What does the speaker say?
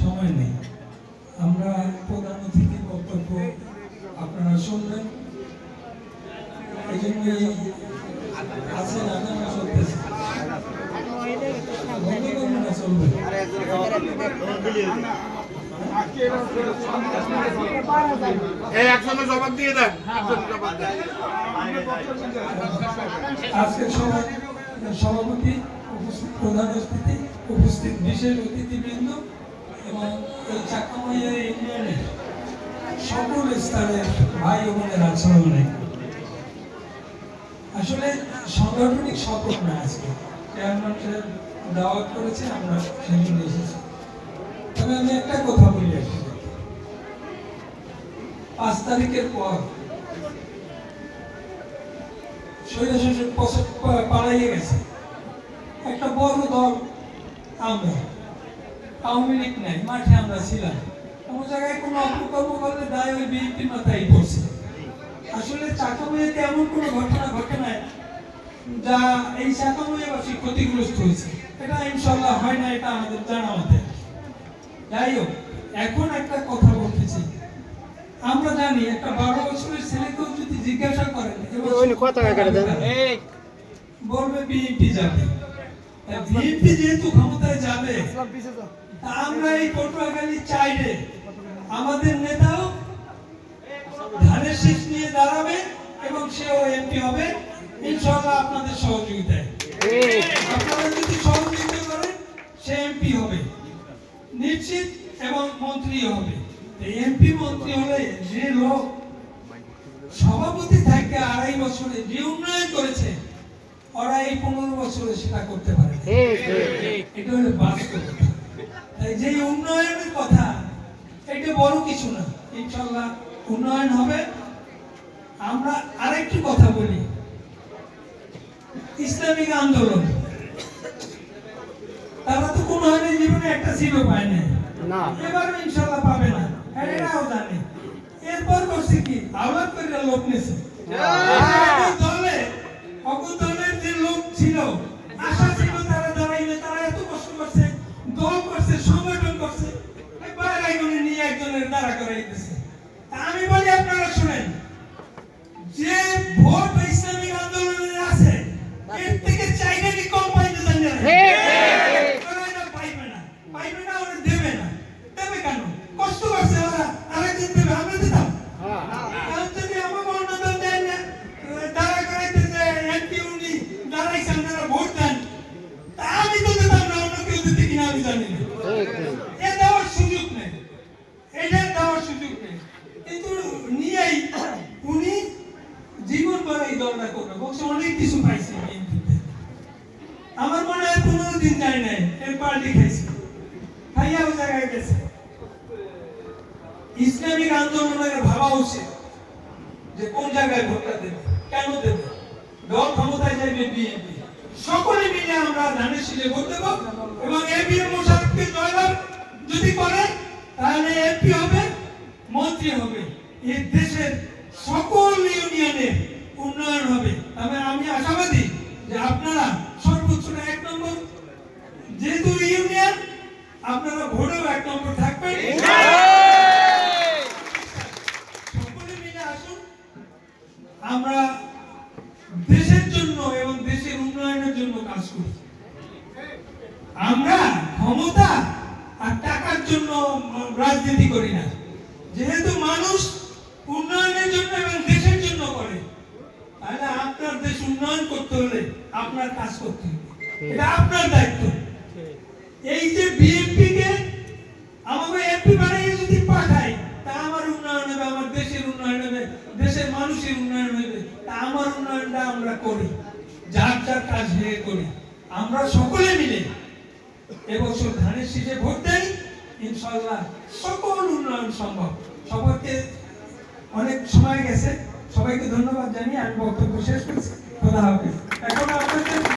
সময় নেই। আমরা প্রধান অতিথির বক্তব্য আপনারা শুনবেন, এই জন্যই আছেন আগামী চলতেছে চলবে। জবাব দিয়ে দেন। আজকের সভাপতি, প্রধান অতিথি, উপস্থিত বিশেষ অতিথিবৃন্দ এবং এই চাকামাইয়া ইউনিয়নের সকল স্তরের ভাই ও বোনেরা আসসালামু আলাইকুম। আসলে সাংগঠনিক শপথ না, আজকে চেয়ারম্যান সাহেব দাওয়াত করেছে, আমরা সেজন্য এসেছি। তবে আমি একটা কথা বলি, 5 তারিখের পর স্বৈরশাসন পালাইয়ে গেছে একটা বড় দল। আমরা আওয়ামী লীগ নাই, মাঠে আমরা ছিলাম, কোনো জায়গায় কোনো অপকর্ম করলে দায় ওই বিএনপির মাথায় পড়ছে। আসলে চাকামাইয়াতে এমন কোনো ঘটনা ঘটে নাই যা এই চাকামাইয়াবাসী ক্ষতিগ্রস্ত হয়েছে, এটা ইনশাল্লাহ হয় না, এটা আমাদের জানা মতে। যাই হোক, এখন একটা কথা বলতেছি, আমরা জানি একটা 12 বছরের ছেলেকেও যদি জিজ্ঞাসা করেন বলবে বিএনপি যাবে। বিএনপি যেহেতু ক্ষমতায় যাবে, আমরা এই পটুয়াখালী চাইলে আমাদের নেতাও ধানের শীষ নিয়ে দাঁড়াবে এবং সেও এমপি হবে ইনশাআল্লাহ আপনাদের সহযোগিতায়। আপনারা যদি সহযোগিতা করেন সে এমপি হবে নিশ্চিত এবং মন্ত্রী হবে। এমপি মন্ত্রী হলে যে লোক সভাপতি থেকে 2.5 বছরে যে উন্নয়ন করেছে, ওরা এই 15 বছরে সেটা করতে পারে। এটা হলো বাস্তবতা। তাই যে উন্নয়নের কথা, এটা বড় কিছু না, ইনশাআল্লাহ উন্নয়ন হবে। আমরা আরেকটি কথা বলি, ইসলামিক আন্দোলন তারা তো কোনো হারে জীবনে একটা সিটও পায় না, এবার ইনশাআল্লাহ পাবে না, এরাও জানে। এরপর করছে কি, আবার করে লোক নিয়েছে দলে, দলের যে লোক ছিল, আশা ছিল তারা দাঁড়াইবে, তারা এত কষ্ট করছে, দল করছে, সংগঠন করছে, এবার একজনের নিয়ে একজনের দাঁড়া করাই দিতেছে। আমি বলি আপনারা শুনেন, যে ভোট ইসলামিক আন্দোলনের আছে এর থেকে চাইলে কি কম পাইতে চান না? পাইবে না, ওরা দেবে না। দেবে কেন? কষ্ট করছে ওরা, আরেকদিন দেবে, আমরা দিতাম। যদি আমাকে অনুদান দেন না, দাঁড়া করাইতে যে এমপি উনি দাঁড়াইছেন, তারা ভোট দেন, তা আমি তো দিতাম না, অন্য কেউ দিতে কিনা আমি জানি না। এ দেওয়ার সুযোগ নেই, এটা দেওয়ার সুযোগ নেই। কিন্তু নিয়েই উনি জীবন ভর এই দলটা করবে, বলছে অনেক কিছু পাইছে বিএনপিতে। আমার মনে হয় 15 দিন যায় নাই, এর পার্টি খাইছে, খাইয়া ওই জায়গায় গেছে। ইসলামিক আন্দোলনের ভাবা উচিত যে কোন জায়গায় ভোটটা দেবে, কেন দেবে। দল ক্ষমতায় যাইবে বিএনপি, সকলে মিলে আমরা ধানের শীষে ভোট দেব এবং এবিএম মোশাররফকে জয়লাভ যদি করে তাহলে এমপি হবে, মন্ত্রী হবে, এই দেশের সকল ইউনিয়নের উন্নয়ন হবে। তবে আমি আশাবাদী যে আপনারা সর্বোচ্চ 1 নম্বর, যেহেতু ইউনিয়ন, আপনারা ভোটেও 1 নম্বর থাকবেন। সকলে মিলে আসুন, আমরা দেশের জন্য এবং দেশের উন্নয়নের জন্য কাজ করি। আমরা ক্ষমতা আর টাকার জন্য রাজনীতি করি না। যেহেতু মানুষ উন্নয়নের জন্য এবং দেশের জন্য করে, তাহলে আপনার দেশ উন্নয়ন করতে হলে আপনার কাজ করতে হবে, এটা আপনার দায়িত্ব। এই যে বিএনপি কে আমাকে এমপি বানিয়ে যদি পাঠায়, তা আমার উন্নয়ন হবে, আমার দেশের উন্নয়ন হবে, দেশের মানুষের উন্নয়ন হবে। তা আমার উন্নয়নটা আমরা করি, যার যার কাজ নিয়ে করি। আমরা সকলে মিলে এবছর ধানের শীষে ভোট দেই, ইনশাআল্লাহ সকল উন্নয়ন সম্ভব। সবাইকে অনেক সময় গেছে, সবাইকে ধন্যবাদ জানিয়ে আমি বক্তব্য শেষ করছি। খোদা হাফেজ। এখন আপনাদের